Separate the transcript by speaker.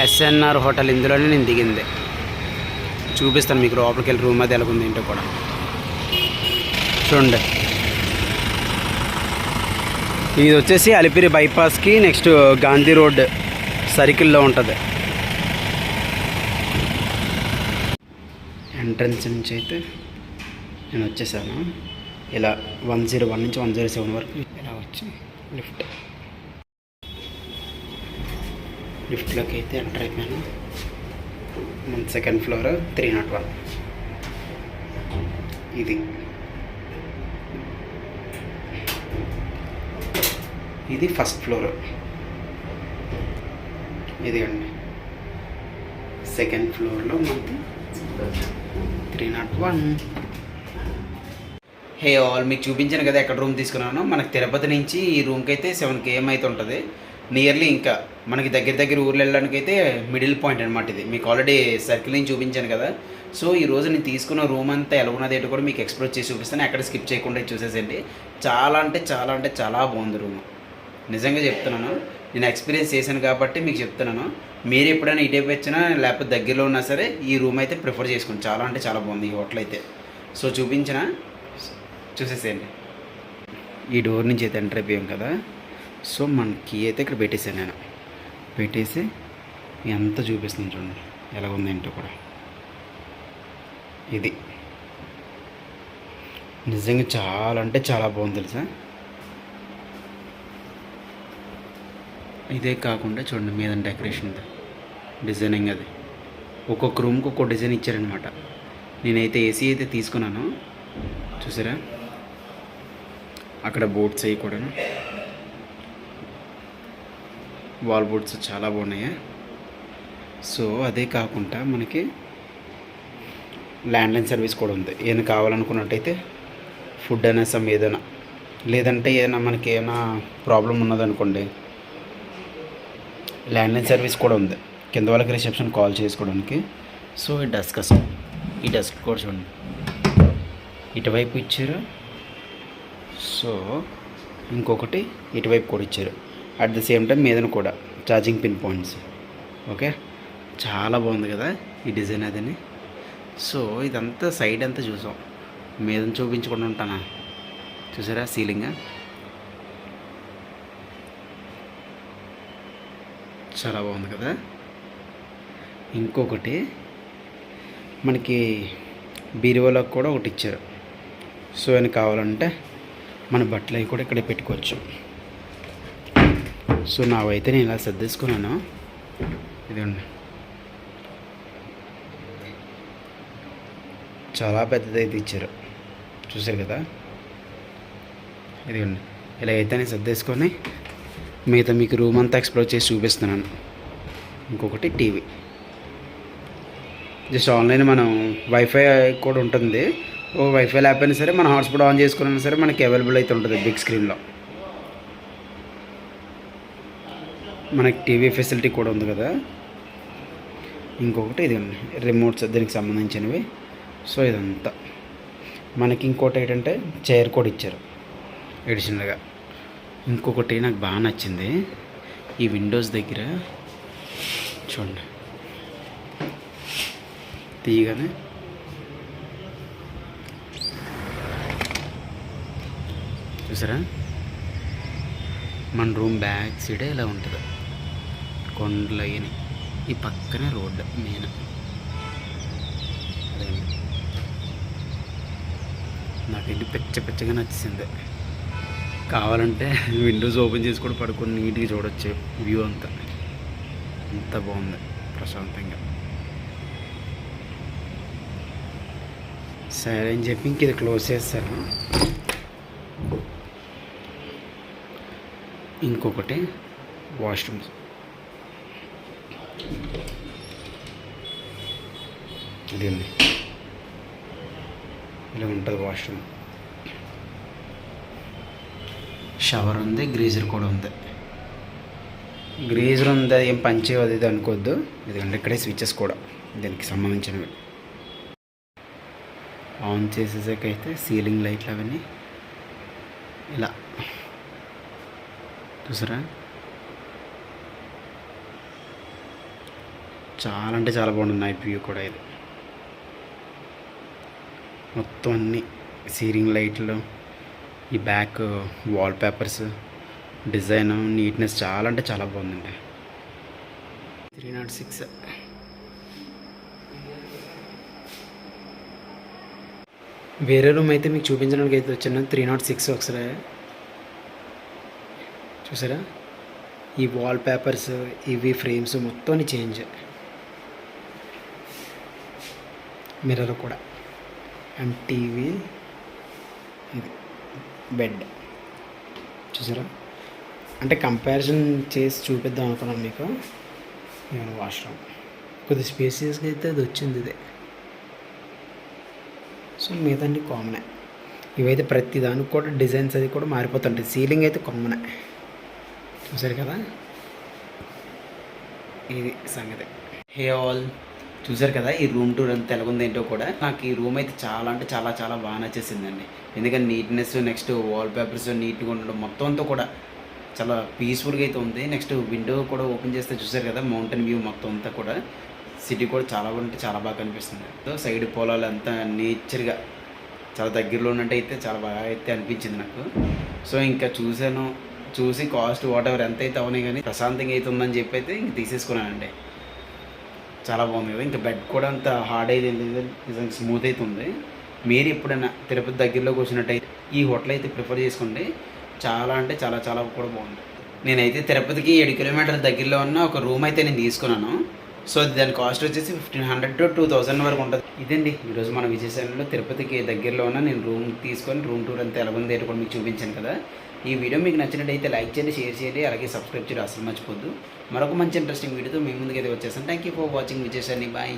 Speaker 1: SNR hotel ఇందులోనే నేను దిగింది. చూపిస్తాను మీకు లోపలికి వెళ్ళి రూమ్ అది ఎలాగుంది ఏంటో కూడా చూడండి. ఇది వచ్చేసి అలిపిరి బైపాస్కి నెక్స్ట్ గాంధీ రోడ్ సర్కిల్లో ఉంటుంది. ఎంట్రన్స్ నుంచి అయితే నేను వచ్చేసాను. ఇలా 101 నుంచి 107 వరకు ఇలా వచ్చి లిఫ్ట్లోకి అయితే ఎంటర్ అయిపోయాను. మన సెకండ్ ఫ్లోర్ 301. ఇది ఫస్ట్ ఫ్లోర్. ఇది అండి సెకండ్ ఫ్లోర్లో మనకి 301. హే ఆల్, మీకు చూపించాను కదా ఎక్కడ రూమ్ తీసుకున్నాను. మనకి తిరుపతి నుంచి ఈ రూమ్కి అయితే 7 km అయితే ఉంటుంది నియర్లీ. ఇంకా మనకి దగ్గర ఊర్లు వెళ్ళడానికి అయితే మిడిల్ పాయింట్ అనమాట ఇది. మీకు ఆల్రెడీ సర్కిల్ నుంచి చూపించాను కదా. సో ఈరోజు నేను తీసుకున్న రూమ్ అంతా ఎలా ఉన్నది ఏంటో కూడా మీకు ఎక్స్ప్లోర్ చేసి చూపిస్తాను. ఎక్కడ స్కిప్ చేయకుండా చూసేసేయండి. చాలా అంటే చాలా బాగుంది రూమ్. నిజంగా చెప్తున్నాను, నేను ఎక్స్పీరియన్స్ చేశాను కాబట్టి మీకు చెప్తున్నాను. మీరు ఎప్పుడైనా ఇటే వచ్చినా లేకపోతే దగ్గరలో ఉన్నా సరే ఈ రూమ్ అయితే ప్రిఫర్ చేసుకోండి. చాలా అంటే చాలా బాగుంది ఈ హోటల్ అయితే. సో చూసేసేయండి. ఈ డోర్ నుంచి అయితే ఎంటర్ అయిపోయాం కదా. సో మన కీ అయితే ఇక్కడ పెట్టేసాను నేను. పెట్టేసి ఎంత చూపిస్తుంది చూడండి ఎలా ఉంది ఏంటో కూడా. ఇది నిజంగా చాలా అంటే చాలా బాగుంది తెలుసా. ఇదే కాకుండా చూడండి మీద డెకరేషన్ డిజైనింగ్ అది ఒక్కొక్క రూమ్కి ఒక్కొక్క డిజైన్ ఇచ్చారనమాట. నేనైతే ఏసీ అయితే తీసుకున్నాను చూసారా. అక్కడ బోర్డ్స్ అవి కూడా వాల్ బోర్డ్స్ చాలా బాగున్నాయి. సో అదే కాకుండా మనకి ల్యాండ్లైన్ సర్వీస్ కూడా ఉంది. ఏమైనా కావాలనుకున్నట్టయితే ఫుడ్ అయినా ఏదైనా లేదంటే ఏదైనా మనకి ఏమైనా ప్రాబ్లం ఉన్నదనుకోండి ల్యాండ్లైన్ సర్వీస్ కూడా ఉంది. కింద వాళ్ళకి రిసెప్షన్ కాల్ చేసుకోవడానికి. సో ఈ డెస్క్ కూడా చూడండి ఇటువైపు ఇచ్చారు. సో ఇంకొకటి ఇటువైపు కూడా ఇచ్చారు. అట్ ద సేమ్ టైం మీదన కూడా ఛార్జింగ్ పిన్ పాయింట్స్. ఓకే, చాలా బాగుంది కదా ఈ డిజైన్ అదని. సో ఇదంతా సైడ్ అంతా చూసాం. మీద చూపించకుండా ఉంటానా చూసారా సీలింగ్ చాలా బాగుంది కదా. ఇంకొకటి మనకి బీరువాలోకి కూడా ఒకటి ఇచ్చారు. సో అని కావాలంటే మన బట్టలు అవి కూడా ఇక్కడ పెట్టుకోవచ్చు. సో నావైతే నేను ఇలా సర్దేసుకున్నాను. ఇదండి చాలా పెద్దదైతే ఇచ్చారు చూసారు కదా. ఇదిగోండి ఇలాగైతే నేను సర్దేసుకొని మిగతా మీకు రూమ్ అంతా ఎక్స్ప్లోర్ చేసి చూపిస్తున్నాను. ఇంకొకటి టీవీ జస్ట్ ఆన్లైన్ మనం వైఫై కూడా ఉంటుంది. వైఫై లేకపోయినా సరే మన హాట్స్పాట్ ఆన్ చేసుకున్నా సరే మనకి అవైలబుల్ అయితే ఉంటుంది బిగ్ స్క్రీన్లో. మనకి టీవీ ఫెసిలిటీ కూడా ఉంది కదా. ఇంకొకటి ఇది రిమోట్స్ దీనికి సంబంధించినవి. సో ఇదంతా మనకి ఇంకోటి ఏంటంటే చైర్ కూడా ఇచ్చారు ఎడిషనల్గా. ఇంకొకటి నాకు బాగా నచ్చింది ఈ విండోస్ దగ్గర చూడండి తీయగానే చూసారా మన రూమ్ బ్యాక్ సైడే ఇలా ఉంటుంది. కొండలు అయ్యని ఈ పక్కనే రోడ్డు మెయిన్. నాకు ఇది పెచ్చగా నచ్చింది. కావాలంటే విండోస్ ఓపెన్ చేసి కూడా పడుకొని నీట్గా చూడొచ్చు వ్యూ అంతా. అంత బాగుంది ప్రశాంతంగా. సరే అని చెప్పి ఇంక ఇది క్లోజ్ చేస్తాను. ఇంకొకటి వాష్రూమ్స్ ఇది ఉంది. ఇలా ఉంటుంది వాష్రూమ్. షవర్ ఉంది, గ్రీజర్ కూడా ఉంది. గ్రీజర్ ఉంది ఏం పంచే అది ఇది అనుకోవద్దు. ఎందుకంటే ఇక్కడే స్విచ్చెస్ కూడా దీనికి సంబంధించినవి. ఆన్ చేసేసాకైతే సీలింగ్ లైట్లు అవన్నీ ఇలా చూసారా. చాలా అంటే చాలా బాగుంది నైట్ వ్యూ కూడా ఇది. మొత్తం అన్ని సీలింగ్ లైట్లు, ఈ back wall papers, design, neatness చాలా అంటే చాలా బాగుందండి. 306. వేరే రూమ్ అయితే మీకు చూపించడానికి అయితే వచ్చాను. 306 ఒకసారి చూసారా, ఈ వాల్ పేపర్స్, ఇవి ఫ్రేమ్స్ మొత్తం చేంజ్, మిర్రర్ కూడా, అండ్ టీవీ, ఇది బెడ్ చూసారా. అంటే కంపారిజన్ చేసి చూపిద్దాం అనుకున్నాను మీకు. నేను వాష్రూమ్ కొద్ది స్పేసియస్గా అయితే అది వచ్చింది ఇదే. సో మిగతా అన్ని కామనే. ఇవైతే ప్రతి దానికి కూడా డిజైన్స్ అది కూడా మారిపోతుంటాయి. సీలింగ్ అయితే కామనే చూసారు కదా. ఇది సంగతి. హే ఆల్, చూసారు కదా ఈ రూమ్ టూర్ అంతా ఎలాగుంది ఏంటో కూడా. నాకు ఈ రూమ్ అయితే చాలా అంటే చాలా చాలా బాగా నచ్చేసిందండి. ఎందుకంటే నీట్నెస్, నెక్స్ట్ వాల్ పేపర్స్ నీట్గా ఉండడం, మొత్తం అంతా కూడా చాలా పీస్ఫుల్గా అయితే ఉంది. నెక్స్ట్ విండో కూడా ఓపెన్ చేస్తే చూసారు కదా మౌంటైన్ వ్యూ మొత్తం అంతా కూడా. సిటీ కూడా చాలా అంటే చాలా బాగా కనిపిస్తుంది. సో సైడ్ పొలాలు అంతా నేచర్గా చాలా దగ్గరలో ఉన్నట్టు అయితే చాలా బాగా అయితే అనిపించింది నాకు. సో ఇంకా చూసి కాస్ట్ వాట్ ఎవర్ ఎంత అయితే అవునాయి కానీ ప్రశాంతంగా అయితే ఉందని చెప్పి అయితే ఇంక తీసేసుకున్నానండి. చాలా బాగుంది కదా. ఇంకా బెడ్ కూడా అంత హార్డ్ అయితే లేదు, నిజంగా స్మూత్ అయితే ఉంది. మీరు ఎప్పుడైనా తిరుపతి దగ్గరలోకి వచ్చినట్టయితే ఈ హోటల్ అయితే ప్రిఫర్ చేసుకోండి. చాలా అంటే చాలా చాలా కూడా బాగుంది. నేనైతే తిరుపతికి 7 కిలోమీటర్ల దగ్గరలో ఉన్న ఒక రూమ్ అయితే నేను తీసుకున్నాను. సో దాని కాస్ట్ వచ్చేసి 1500 to 2000 వరకు ఉంటుంది. ఇదండి ఈరోజు మన విజయశాలలో తిరుపతికి దగ్గరలో ఉన్న నేను రూమ్ తీసుకొని రూమ్ టూర్ అంతా ఎలా ఉంది కూడా మీకు చూపించాను కదా. ఈ వీడియో మీకు నచ్చినట్టయితే లైక్ చేయండి, షేర్ చేయండి, అలాగే సబ్స్క్రైబ్ చేయడం అసలు మర్చిపోద్దు. మరొక మంచి ఇంట్రెస్టింగ్ వీడియోతో మీ ముందుకైతే వచ్చేసాను. Thank you for watching Vijayashali. Bye.